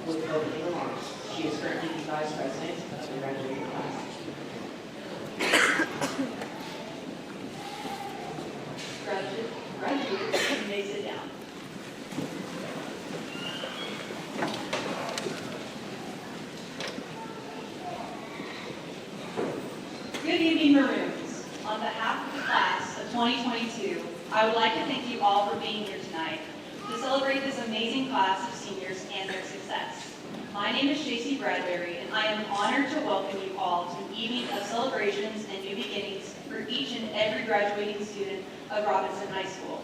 with opening remarks. She is currently the Vice President of the graduating class. Graduates, you may sit down. Good evening, Maroons. On behalf of the class of 2022, I would like to thank you all for being here tonight to celebrate this amazing class of seniors and their success. My name is Stacey Bradbury, and I am honored to welcome you all to an evening of celebrations and new beginnings for each and every graduating student of Robinson High School.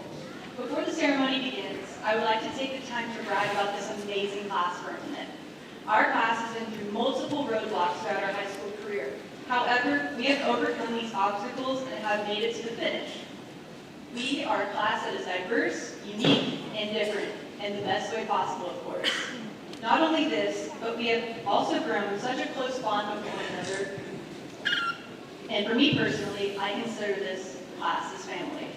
Before the ceremony begins, I would like to take the time to brag about this amazing class for a minute. Our class has been through multiple roadblocks throughout our high school career. However, we have overcome these obstacles and have made it to the finish. We are a class that is diverse, unique, and different, in the best way possible, of course. Not only this, but we have also grown such a close bond with one another. And for me personally, I consider this class as family.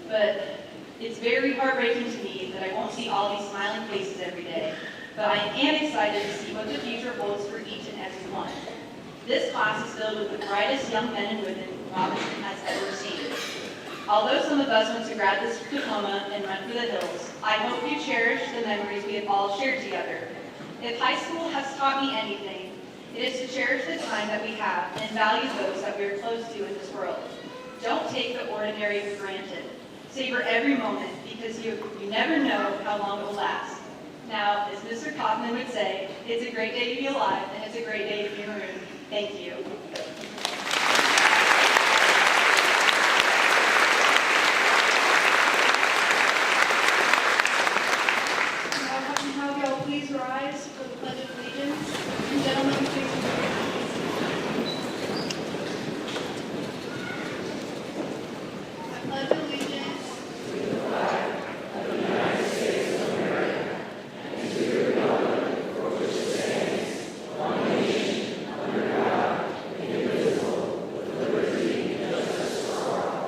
But it's very heartbreaking to me that I won't see all these smiling faces every day. But I am excited to see what the future holds for each and every one. This class is filled with the brightest young men and women Robinson has ever seen. Although some of us went to grab this diploma and run for the hills, I hope you cherish the memories we have all shared together. If high school has taught me anything, it is to cherish the time that we have and value those that we are close to in this world. Don't take the ordinary for granted. Savor every moment because you never know how long it will last. Now, as Mr. Kaufman would say, it's a great day to be alive and it's a great day to be maroon. Thank you. Now, y'all please rise for the Pledge of Allegiance. And gentlemen, please join me. I pledge allegiance to the flag of the United States of America and to the republic for which it stands, one nation, under God, indivisible, with liberty and justice for all.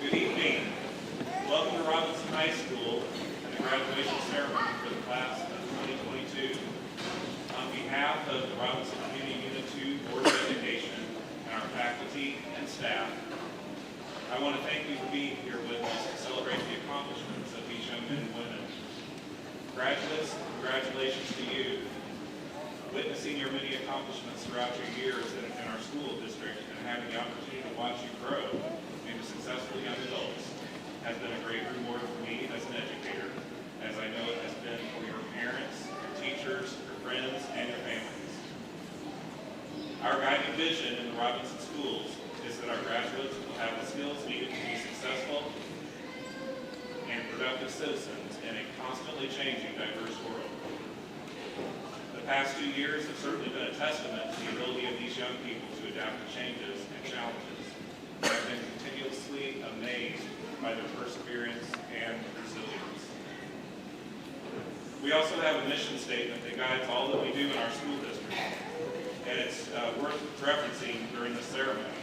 Good evening. Welcome to Robinson High School and the graduation ceremony for the class of 2022. On behalf of the Robinson Community Unit 2 Board of Education and our faculty and staff, I want to thank you for being here with us to celebrate the accomplishments of these young men and women. Graduates, congratulations to you. Witnessing your many accomplishments throughout your years in our school district and having the opportunity to watch you grow into successful young adults has been a great reward for me as an educator, as I know it has been for your parents, your teachers, your friends, and your families. Our guiding vision in the Robinson schools is that our graduates will have the skills needed to be successful and productive citizens in a constantly changing, diverse world. The past 2 years have certainly been a testament to the ability of these young people to adapt to changes and challenges. I've been continuously amazed by their perseverance and resilience. We also have a mission statement that guides all that we do in our school district, and it's worth referencing during the ceremony.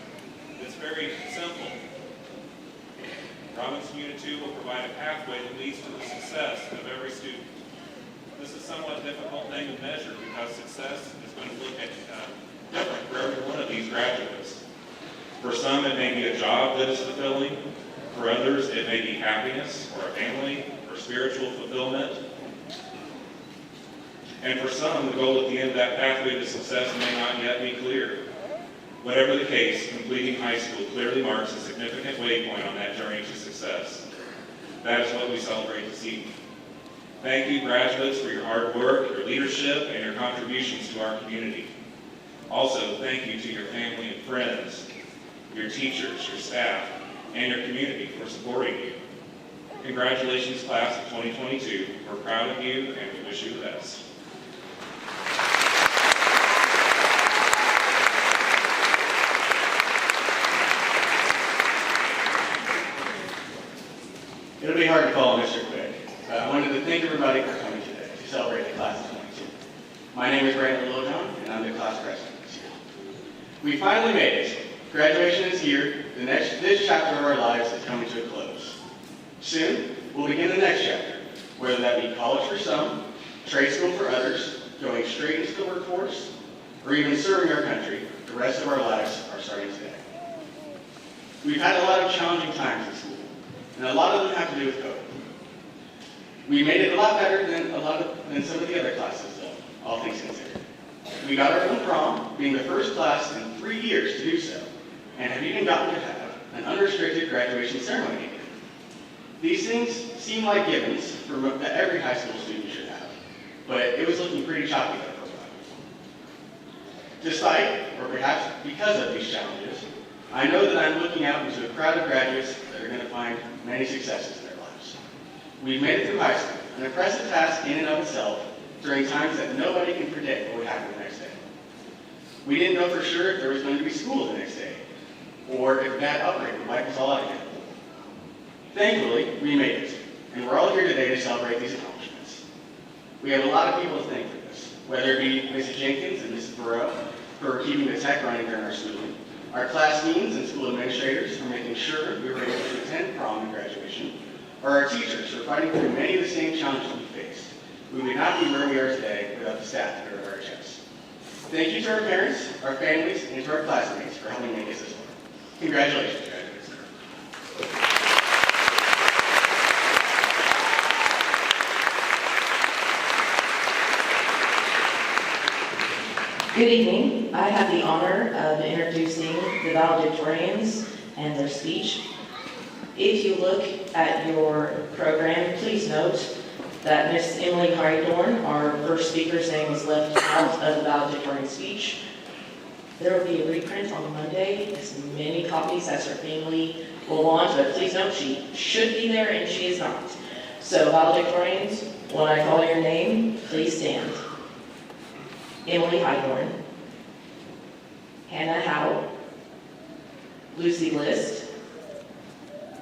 It's very simple. Robinson Unit 2 will provide a pathway that leads to the success of every student. This is a somewhat difficult thing to measure because success is going to look at different for every one of these graduates. For some, it may be a job that is fulfilling. For others, it may be happiness or a family or spiritual fulfillment. And for some, the goal at the end of that pathway to success may not yet be clear. Whatever the case, completing high school clearly marks a significant waypoint on that journey to success. That is what we celebrate this evening. Thank you, graduates, for your hard work, your leadership, and your contributions to our community. Also, thank you to your family and friends, your teachers, your staff, and your community for supporting you. Congratulations, class of 2022. We're proud of you, and we wish you the best. It'll be hard to follow Mr. Quick. I wanted to thank everybody for coming today to celebrate the class My name is Brandon Littlejohn, and I'm the class president this year. We finally made it. Graduation is here. This chapter of our lives is coming to a close. Soon, we'll begin the next chapter, whether that be college for some, trade school for others, going straight into the workforce, or even serving our country. The rest of our lives are starting today. We've had a lot of challenging times in school, and a lot of them have to do with COVID. We made it a lot better than some of the other classes, though, all things considered. We got our own prom, being the first class in 3 years to do so, and have even gotten to have an unrestricted graduation ceremony again. These things seem like givens that every high school student should have, but it was looking pretty choppy there for a while. Despite, or perhaps because of these challenges, I know that I'm looking out into a crowd of graduates that are going to find many successes in their lives. We've made it through high school, an impressive task in and of itself, during times that nobody can predict what would happen the next day. We didn't know for sure if there was going to be school the next day, or if a bad outbreak would wipe us all out again. Thankfully, we made it, and we're all here today to celebrate these accomplishments. We have a lot of people to thank for this, whether it be Mrs. Jenkins and Mrs. Burrow for keeping the tech running during our schooling, our class deans and school administrators for making sure we were able to attend prom and graduation, or our teachers for fighting through many of the same challenges we faced. We would not be where we are today without the staff here at RHS. Thank you to our parents, our families, and to our classmates for helping make us this far. Congratulations, graduates. Good evening. I have the honor of introducing the valedictorians and their speech. If you look at your program, please note that Miss Emily Hydorn, our first speaker's name, was left out of the valedictorian speech. There will be a reprint on Monday, as many copies as her family will want, but please note she should be there and she is not. So valedictorians, when I call your name, please stand. Emily Hydorn, Hannah Howell, Lucy List,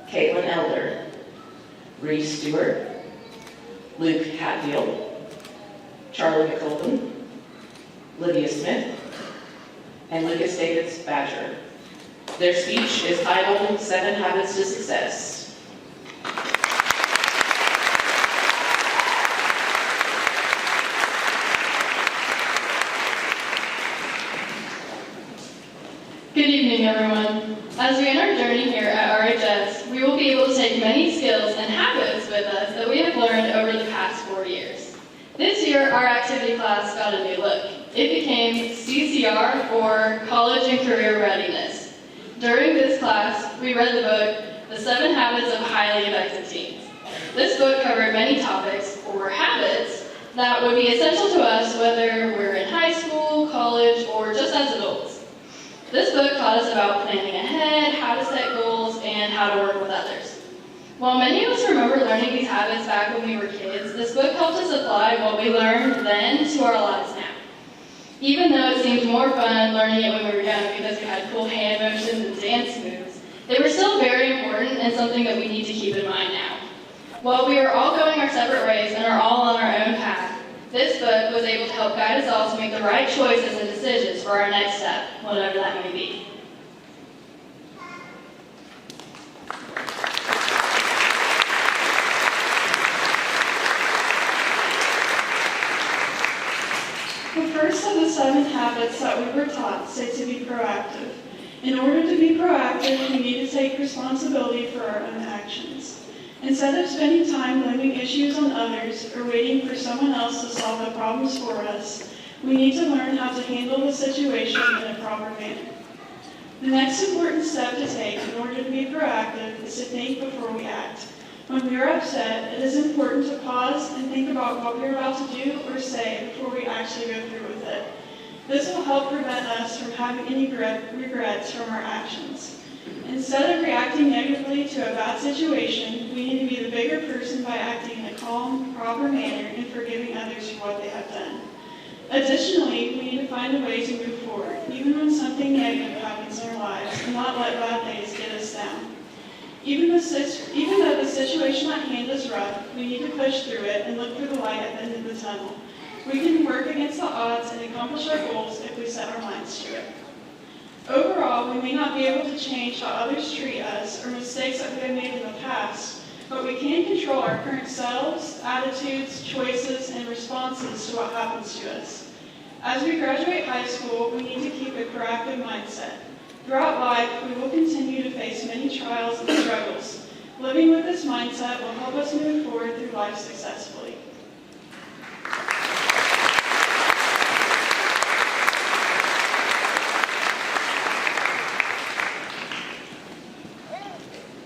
Caitlin Elder, Reese Stewart, Luke Hatfield, Charlie McColpin, Lydia Smith, and Lucas Davis Badger. Their speech is titled 7 Habits to Success. Good evening, everyone. As we end our journey here at RHS, we will be able to take many skills and habits with us that we have learned over the past 4 years. This year, our activity class got a new look. It became CCR, or College and Career Readiness. During this class, we read the book, The 7 Habits of Highly Effective Teens. This book covered many topics, or habits, that would be essential to us whether we're in high school, college, or just as adults. This book taught us about planning ahead, how to set goals, and how to work with others. While many of us remember learning these habits back when we were kids, this book helped us apply what we learned then to our lives now. Even though it seemed more fun learning it when we were young because we had cool hand motions and dance moves, they were still very important and something that we need to keep in mind now. While we are all going our separate ways and are all on our own path, this book was able to help guide us all to make the right choices and decisions for our next step, whatever that may be. The first of the 7 habits that we were taught say to be proactive. In order to be proactive, we need to take responsibility for our own actions. Instead of spending time blaming issues on others or waiting for someone else to solve the problems for us, we need to learn how to handle the situation in a proper manner. The next important step to take in order to be proactive is to think before we act. When we are upset, it is important to pause and think about what we are about to do or say before we actually go through with it. This will help prevent us from having any regrets from our actions. Instead of reacting negatively to a bad situation, we need to be the bigger person by acting in a calm, proper manner and forgiving others for what they have done. Additionally, we need to find a way to move forward, even when something negative happens in our lives, and not let bad days get us down. Even though the situation at hand is rough, we need to push through it and look for the light at the end of the tunnel. We can work against the odds and accomplish our goals if we set our minds to it. Overall, we may not be able to change how others treat us or mistakes that we have made in the past, but we can control our current selves, attitudes, choices, and responses to what happens to us. As we graduate high school, we need to keep a proactive mindset. Throughout life, we will continue to face many trials and struggles. Living with this mindset will help us move forward through life successfully.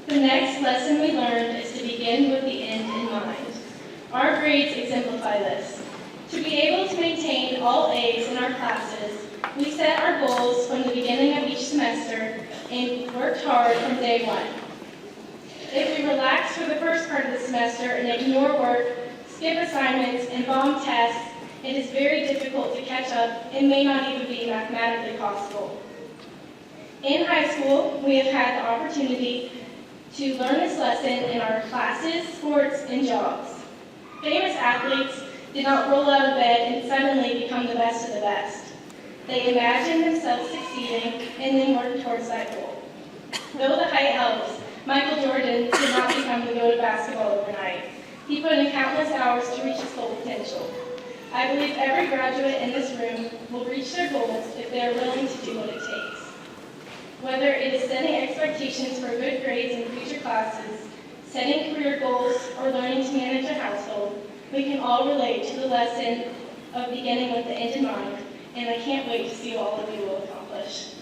The next lesson we learned is to begin with the end in mind. Our grades exemplify this. To be able to maintain all A's in our classes, we set our goals from the beginning of each semester and worked hard from day one. If we relax for the first part of the semester and ignore work, skip assignments, and bomb tests, it is very difficult to catch up and may not even be mathematically possible. In high school, we have had the opportunity to learn this lesson in our classes, sports, and jobs. Famous athletes did not roll out of bed and suddenly become the best of the best. They imagined themselves succeeding and then worked towards that goal. Though the height helps, Michael Jordan did not become the GOAT of basketball overnight. He put in countless hours to reach his full potential. I believe every graduate in this room will reach their goals if they are willing to do what it takes. Whether it is setting expectations for good grades in future classes, setting career goals, or learning to manage a household, we can all relate to the lesson of beginning with the end in mind, and I can't wait to see what all of you will accomplish.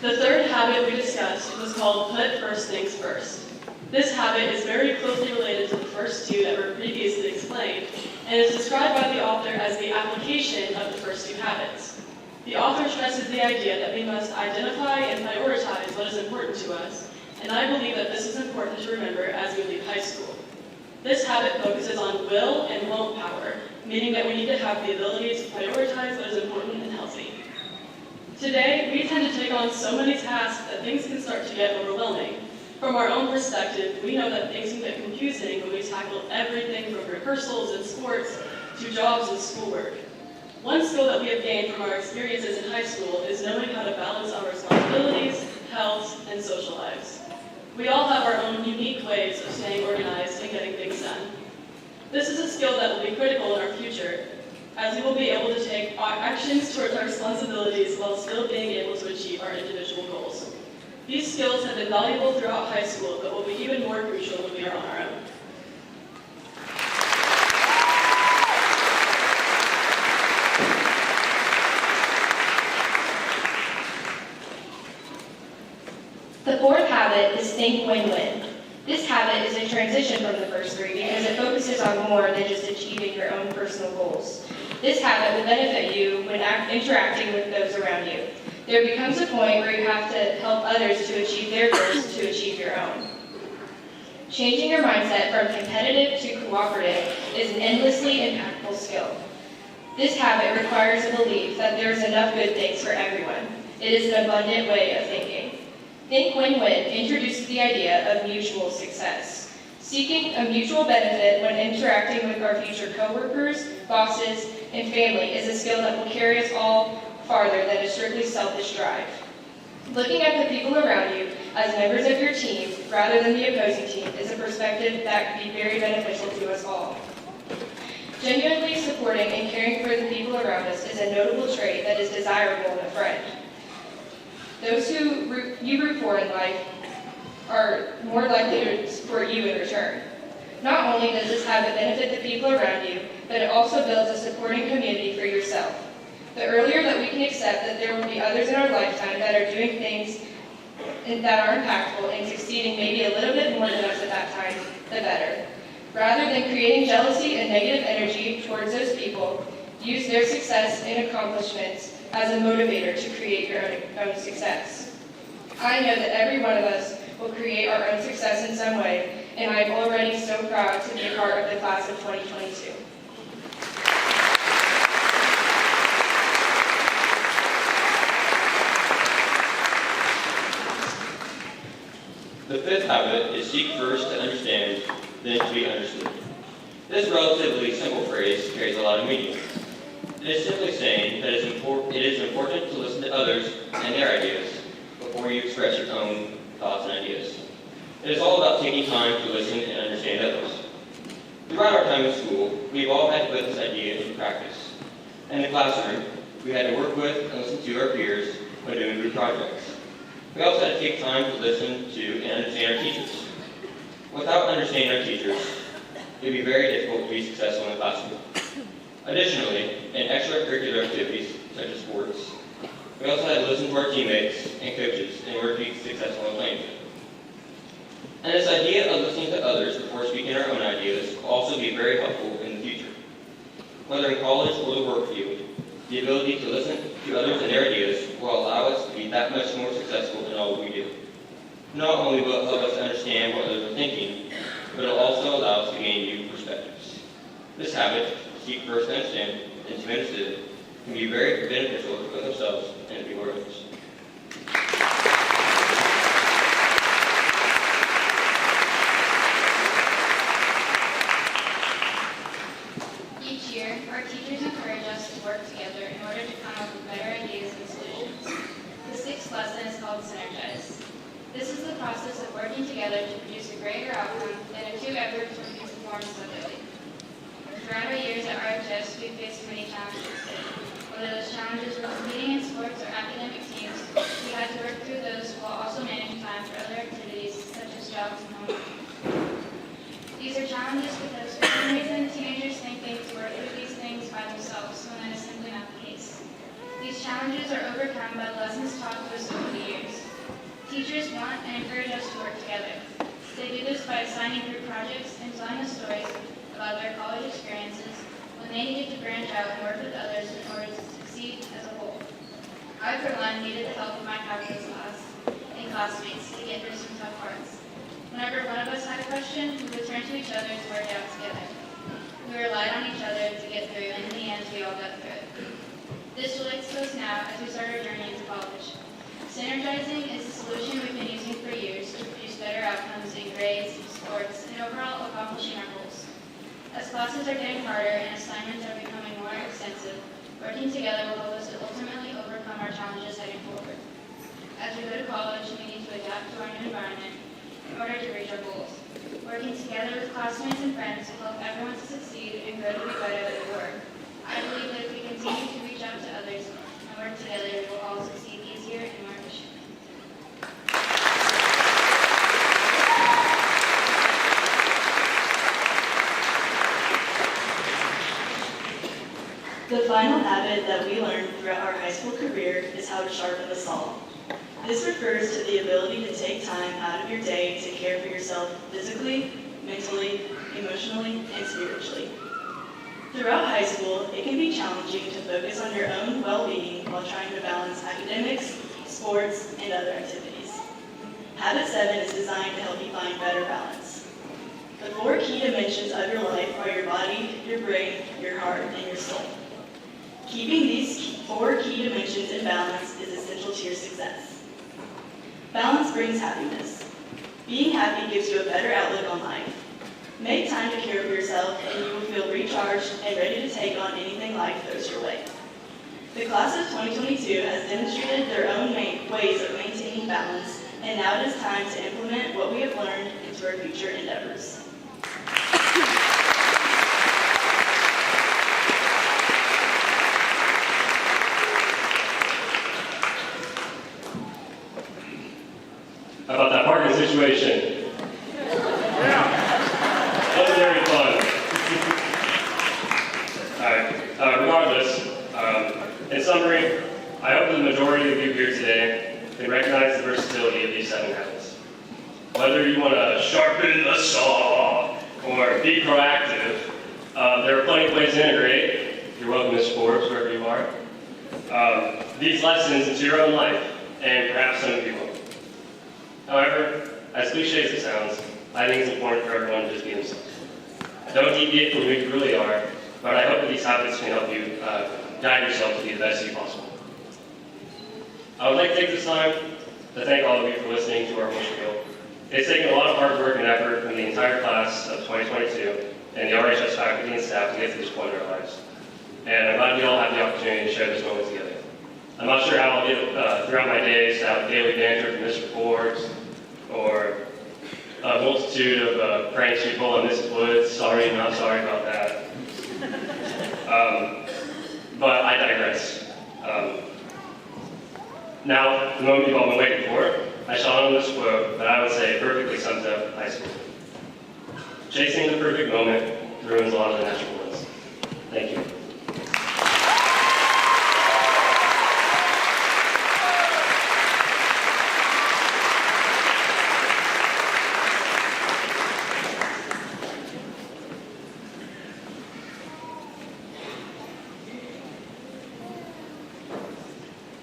The third habit we discussed was called put first things first. This habit is very closely related to the first two that were previously explained, and is described by the author as the application of the first two habits. The author stresses the idea that we must identify and prioritize what is important to us, and I believe that this is important to remember as we leave high school. This habit focuses on will and won't power, meaning that we need to have the ability to prioritize what is important and healthy. Today, we tend to take on so many tasks that things can start to get overwhelming. From our own perspective, we know that things can get confusing when we tackle everything from rehearsals and sports to jobs and schoolwork. One skill that we have gained from our experiences in high school is knowing how to balance our responsibilities, health, and social lives. We all have our own unique ways of staying organized and getting things done. This is a skill that will be critical in our future, as we will be able to take our actions towards our responsibilities while still being able to achieve our individual goals. These skills have been valuable throughout high school, but will be even more crucial when we are on our own. The fourth habit is think win-win. This habit is a transition from the first three because it focuses on more than just achieving your own personal goals. This habit will benefit you when interacting with those around you. There becomes a point where you have to help others to achieve their goals to achieve your own. Changing your mindset from competitive to cooperative is an endlessly impactful skill. This habit requires a belief that there is enough good things for everyone. It is an abundant way of thinking. Think win-win introduces the idea of mutual success. Seeking a mutual benefit when interacting with our future coworkers, bosses, and family is a skill that will carry us all farther than a strictly selfish drive. Looking at the people around you as members of your team rather than the opposing team is a perspective that can be very beneficial to us all. Genuinely supporting and caring for the people around us is a notable trait that is desirable in a friend. Those who you root for in life are more likely to support you in return. Not only does this habit benefit the people around you, but it also builds a supporting community for yourself. The earlier that we can accept that there will be others in our lifetime that are doing things that are impactful and succeeding maybe a little bit more than us at that time, the better. Rather than creating jealousy and negative energy towards those people, use their success and accomplishments as a motivator to create your own success. I know that every one of us will create our own success in some way, and I'm already so proud to be a part of the class of 2022. The fifth habit is seek first to understand, then to be understood. This relatively simple phrase carries a lot of meaning. It is simply saying that it is important to listen to others and their ideas before you express your own thoughts and ideas. It is all about taking time to listen and understand others. Throughout our time in school, we've all had to put this idea into practice. In the classroom, we had to work with and listen to our peers when doing group projects. We also had to take time to listen to and understand our teachers. Without understanding our teachers, it would be very difficult to be successful in the classroom. Additionally, in extracurricular activities, such as sports, we also had to listen to our teammates and coaches in order to be successful in playing. And this idea of listening to others before speaking our own ideas will also be very helpful in the future. Whether in college or the work field, the ability to listen to others and their ideas will allow us to be that much more successful in all that we do. Not only will it help us understand what others are thinking, but it will also allow us to gain new perspectives. This habit, seek first to understand, and to be understood, can be very beneficial to both ourselves and to people around us. Each year, our teachers encourage us to work together in order to come up with better ideas and solutions. The sixth lesson is called Synergize. This is the process of working together to produce a greater outcome than if two efforts were to perform separately. Throughout our years at RHS, we've faced many challenges. Whether those challenges were competing in sports or academic teams, we had to work through those while also managing time for other activities such as jobs and homework. These are challenges because for some reason teenagers think they can work through these things by themselves when that is simply not the case. These challenges are overcome by the lessons taught to us over the years. Teachers want and encourage us to work together. They do this by assigning group projects and telling us stories about their college experiences when they needed to branch out and work with others in order to succeed as a whole. I, for one, needed the help of my calculus class and classmates to get through some tough parts. Whenever one of us had a question, we would turn to each other to work it out together. We relied on each other to get through, and in the end, we all got through it. This relates to us now as we start our journey into college. Synergizing is a solution we've been using for years to produce better outcomes in grades, sports, and overall accomplishing our goals. As classes are getting harder and assignments are becoming more extensive, working together will help us to ultimately overcome our challenges heading forward. As we go to college, we need to adapt to our new environment in order to reach our goals. Working together with classmates and friends will help everyone to succeed and grow to be better than we were. I believe that if we continue to reach out to others and work together, we will all succeed easier and more efficiently. The final habit that we learned throughout our high school career is how to sharpen the saw. This refers to the ability to take time out of your day to care for yourself physically, mentally, emotionally, and spiritually. Throughout high school, it can be challenging to focus on your own well-being while trying to balance academics, sports, and other activities. Habit 7 is designed to help you find better balance. The 4 key dimensions of your life are your body, your brain, your heart, and your soul. Keeping these 4 key dimensions in balance is essential to your success. Balance brings happiness. Being happy gives you a better outlook on life. Make time to care for yourself and you will feel recharged and ready to take on anything life throws your way. The class of 2022 has demonstrated their own ways of maintaining balance, and now it is time to implement what we have learned into our future endeavors. How about that parking situation? That was very fun. All right, regardless, in summary, I hope that the majority of you here today can recognize the versatility of these 7 habits. Whether you want to sharpen the saw or be proactive, there are plenty of ways to integrate. You're welcome to sports, wherever you are. These lessons into your own life, and perhaps some of you won't. However, as cliche as it sounds, I think it's important for everyone to just be themselves. Don't deviate from who you really are, but I hope that these habits can help you guide yourself to be the best you possible. I would like to take this time to thank all of you for listening to our worship meal. It's taken a lot of hard work and effort from the entire class of 2022 and the RHS faculty and staff to get to this point in our lives. And I'm glad we all have the opportunity to share this moment together. I'm not sure how I'll get throughout my days to have daily banter from Mr. Forbes or a multitude of pranks we pull on Mrs. Woods. Sorry, not sorry about that. But I digress. Now, the moment you've all been waiting for, I shall end this quote that I would say perfectly sums up high school. Chasing the perfect moment ruins a lot of the natural ones. Thank you.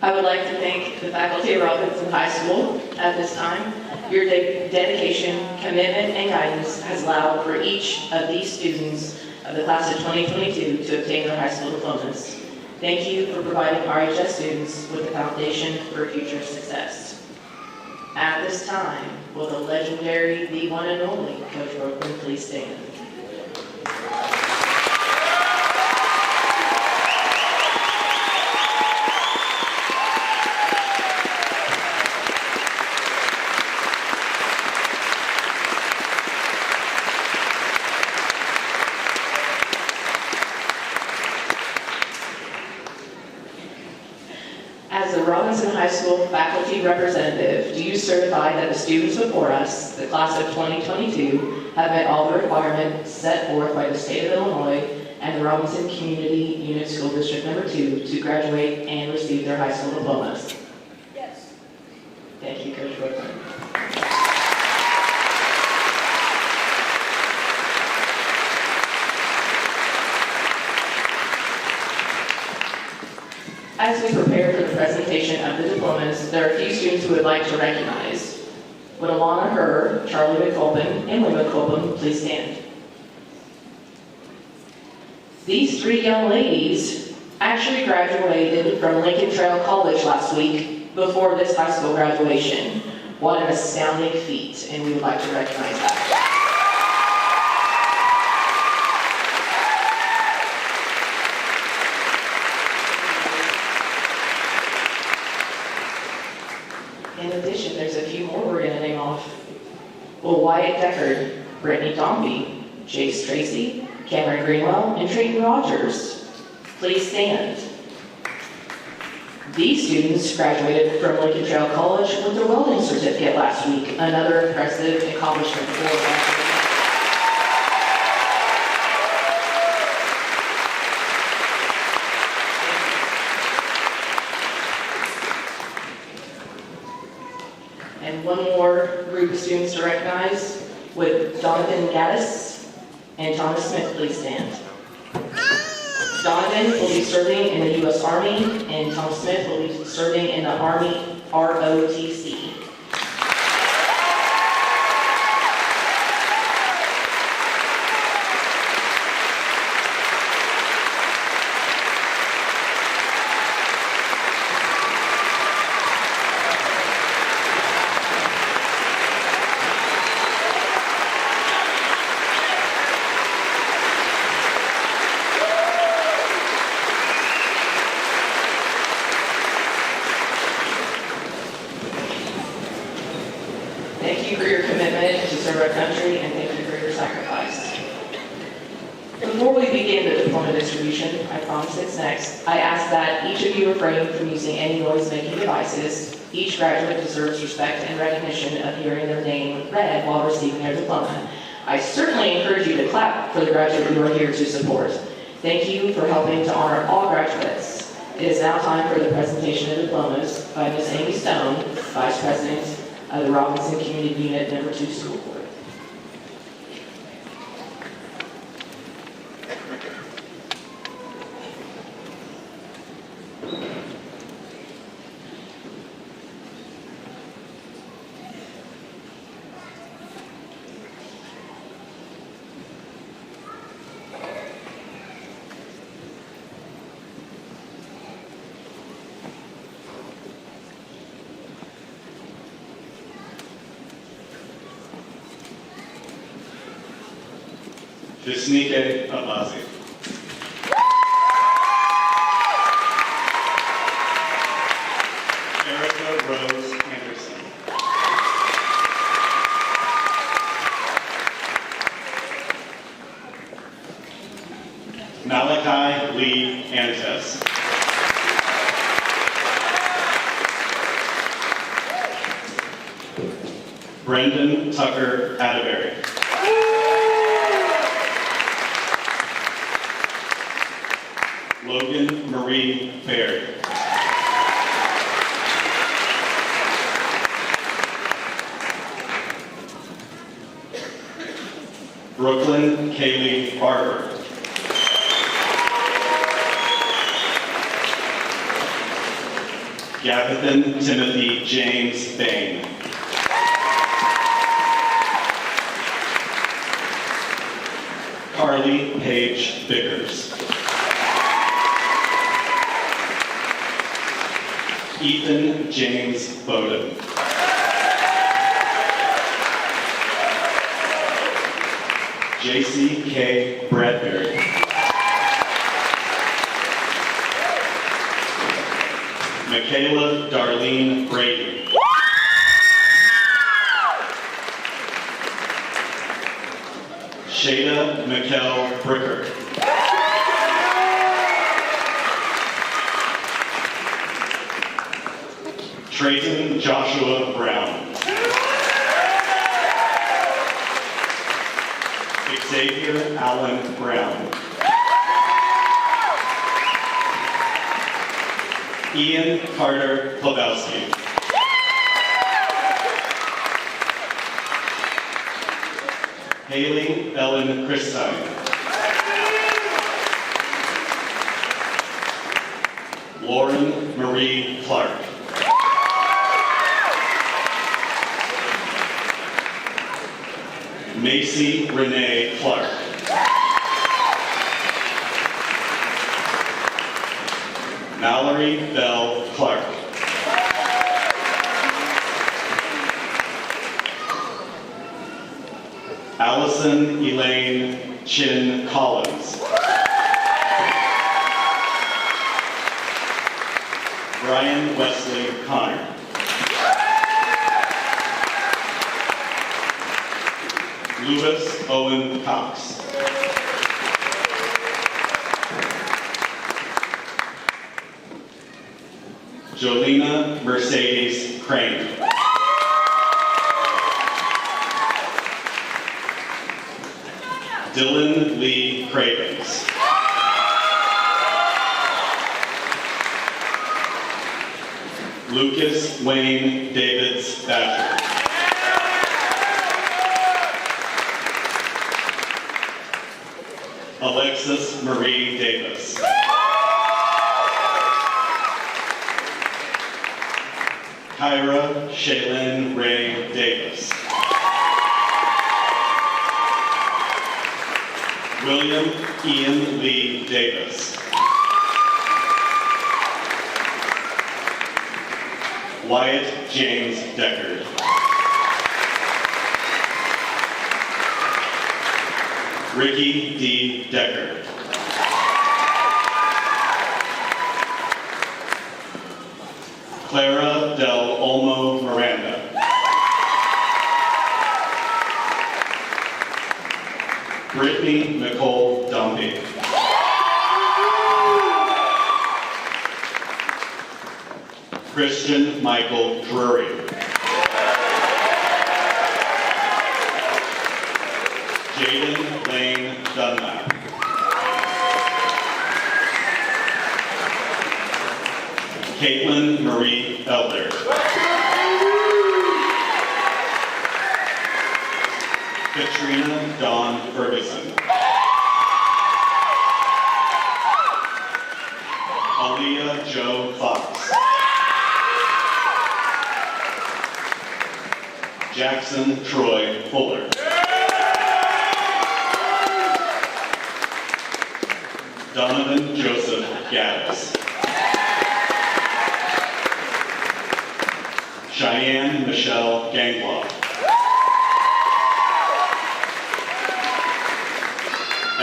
I would like to thank the faculty of Robinson High School at this time. Your dedication, commitment, and guidance has allowed for each of these students of the class of 2022 to obtain their high school diplomas. Thank you for providing RHS students with the foundation for future success. At this time, will the legendary, the one and only Coach Brooklyn please stand? As the Robinson High School faculty representative, do you certify that the students before us, the class of 2022, have met all the requirements set forth by the state of Illinois and the Robinson Community Unit School District Number 2 to graduate and receive their high school diplomas? Yes. Thank you, Coach Brooklyn. As we prepare for the presentation of the diplomas, there are a few students who would like to recognize. Would Alana Herr, Charlie McColpin, and Lee McColpin please stand? These three young ladies actually graduated from Lincoln Trail College last week before this high school graduation. What an astounding feat, and we would like to recognize that. In addition, there's a few more we're going to name off. Well, Wyatt Deckard, Brittany Dombey, Jace Tracy, Cameron Greenwell, and Trayton Rogers. Please stand. These students graduated from Lincoln Trail College with their welding certificate last week. Another impressive accomplishment for them. And one more group of students to recognize, with Donovan Gaddis and Thomas Smith, please stand. Donovan will be serving in the U.S. Army, and Thomas Smith will be serving in the Army ROTC. Thank you for your commitment to serve our country, and thank you for your sacrifice. Before we begin the diploma distribution, I promise it's next, I ask that each of you refrain from using any noise-making devices. Each graduate deserves respect and recognition of hearing their name read while receiving their diploma. I certainly encourage you to clap for the graduate you are here to support. Thank you for helping to honor all graduates. It is now time for the presentation of diplomas by Ms. Amy Stone, Vice President of the Robinson Community Unit Number 2 School Board. Visnike Abazi. Erica Rose Anderson. Malachi Lee Antes. Brendan Tucker Atterbury. Logan Marie Baird. Brooklyn Kaylee Barber. Gavithan Timothy James Bain. Carly Paige Vickers. Ethan James Bowden. JC K. Bradbury. Michaela Darlene Brady. Shada Mikkel Bricker. Trayton Joshua Brown. Xavier Allen Brown. Ian Carter Klobowski. Haley Ellen Christine. Lauren Marie Clark. Macy Renee Clark. Mallory Bell Clark. Allison Elaine Chin Collins. Brian Wesley Connor. Lewis Owen Cox. Jolena Mercedes Crane. Dylan Lee Cravens. Lucas Wayne Davids Badger. Alexis Marie Davis. Kyra Shaylin Ray Davis. William Ian Lee Davis. Wyatt James Deckard. Ricky D. Decker. Clara Del Olmo Miranda. Brittany Nicole Dombey. Christian Michael Drury. Jaden Lane Dunlap. Caitlin Marie Elder. Katrina Dawn Ferguson. Aaliyah Joe Fox. Jackson Troy Fuller. Donovan Joseph Gaddis. Cheyenne Michelle Gangloff.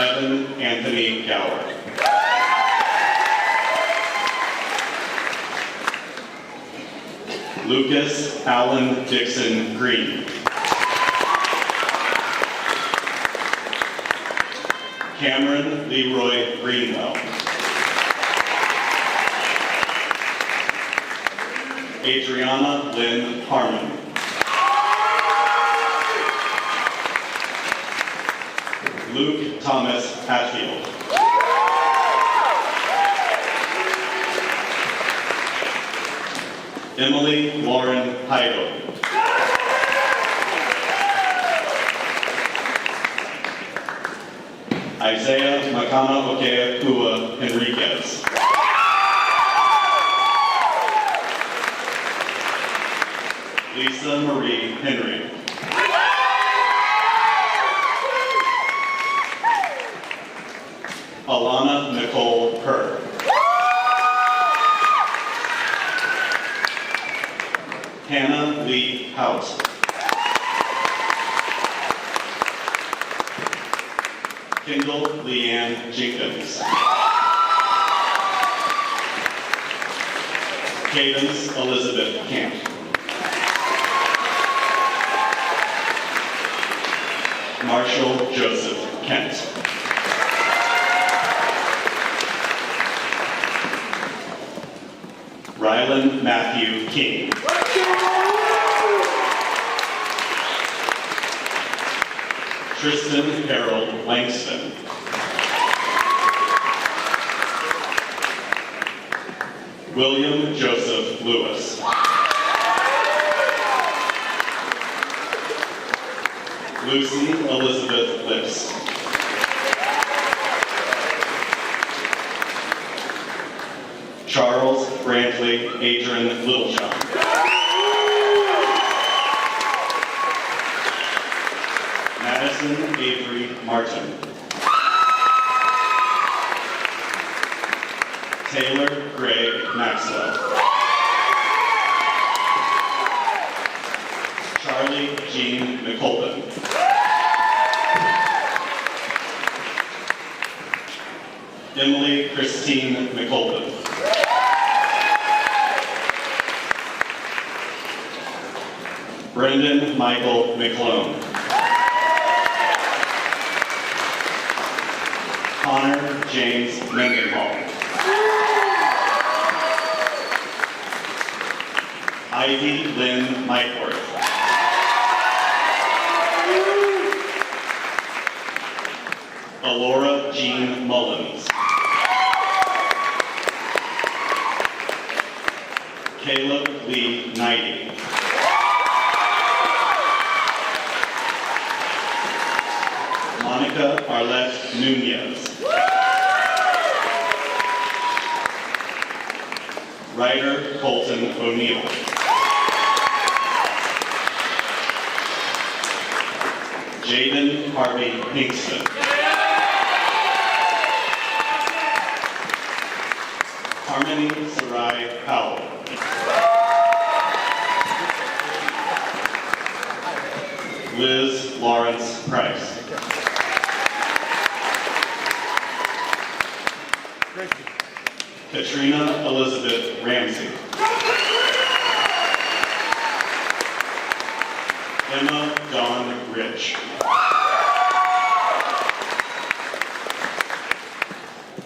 Evan Anthony Gower. Lucas Allen Dixon Green. Cameron Leroy Greenwell. Adriana Lynn Harmon. Luke Thomas Hatfield. Emily Lauren Heidel. Isaiah Makana Okea Kua Enriquez. Lisa Marie Henry. Alana Nicole Kerr. Hannah Lee House. Kendall Leanne Jenkins. Cadence Elizabeth Camp. Marshall Joseph Kent. Rylan Matthew King. Tristan Harold Langston. William Joseph Lewis. Lucy Elizabeth Lips. Charles Brantley Adrian Littlejohn. Madison Avery Martin. Taylor Greg Maxwell. Charlie Jean McColpin. Emily Christine McColpin. Brendan Michael McClone. Connor James Mendenhall. Ivy Lynn Mikeworth. Alora Jean Mullins. Caleb Lee Knighty. Monica Arlette Nunez. Ryder Colton O'Neill. Jaden Harvey Pinkston. Harmony Sarai Powell. Liz Lawrence Price. Katrina Elizabeth Ramsey. Emma Dawn Rich.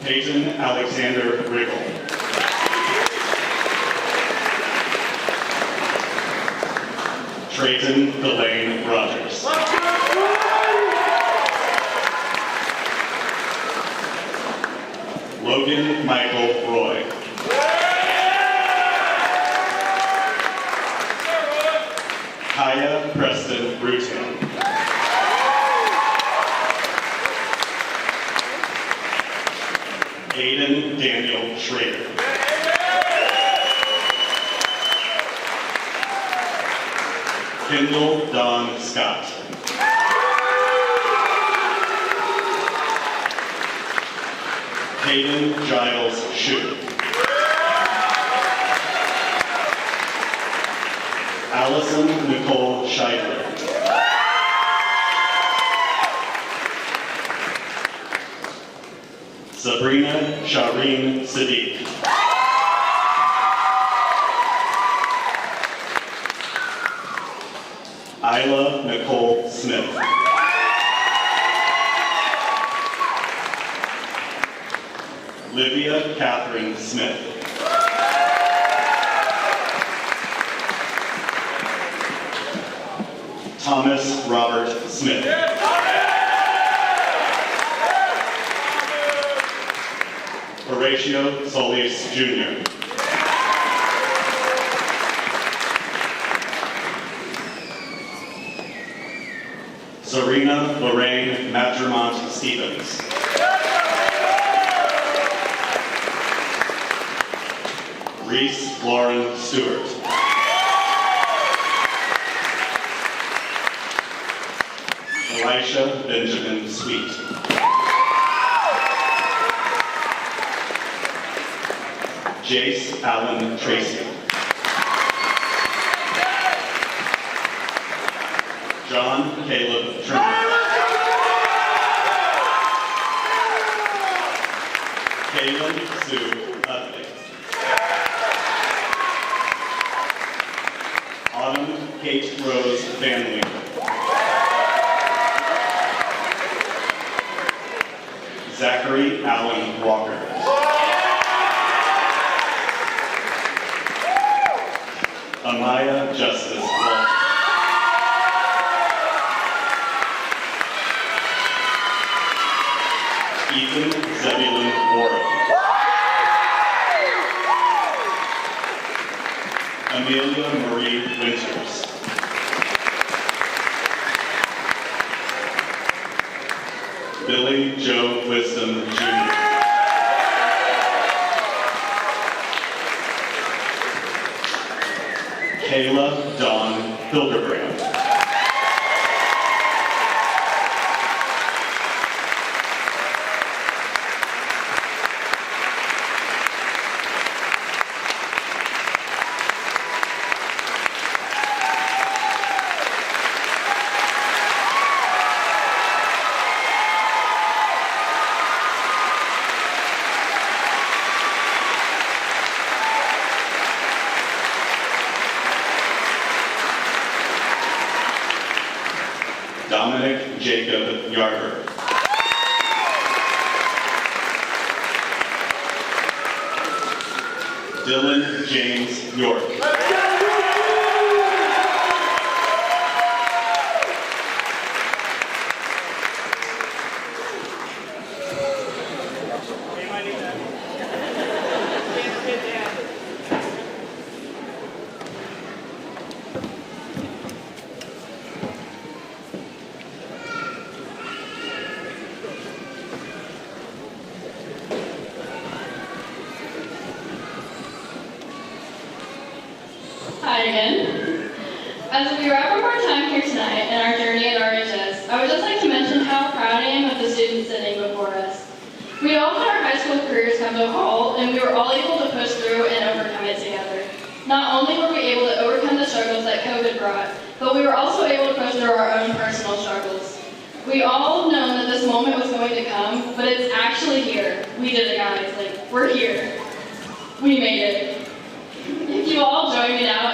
Peyton Alexander Riggle. Trayton Delane Rogers. Logan Michael Roy. Kaya Preston Bruton. Aiden Daniel Schrader. Kendall Don Scott. Hayden Giles Shue. Allison Nicole Scheidler. Sabrina Shireen Sadiq. Isla Nicole Smith. Livia Catherine Smith. Thomas Robert Smith. Horatio Solis Jr. Serena Lorraine Madremont Stevens. Reese Lauren Stewart. Elisha Benjamin Sweet. Jace Allen Tracy. John Caleb Trimmer. Kaylin Sue Utley. Autumn Kate Rose Van Winkle. Zachary Allen Walker. Amaya Justice Walker. Ethan Zebulon Warren. Amelia Marie Winters. Billy Joe Wisdom Jr. Kayla Dawn Hildebrand. Dominic Jacob Yarber. Dylan James York. Hi again. As we wrap up our time here tonight and our journey at RHS, I would just like to mention how proud I am of the students sitting before us. We all had our high school careers come to a halt, and we were all able to push through and overcome it together. Not only were we able to overcome the struggles that COVID brought, but we were also able to push through our own personal struggles. We all known that this moment was going to come, but it's actually here. We did it, guys. We're here. We made it. If you all join me now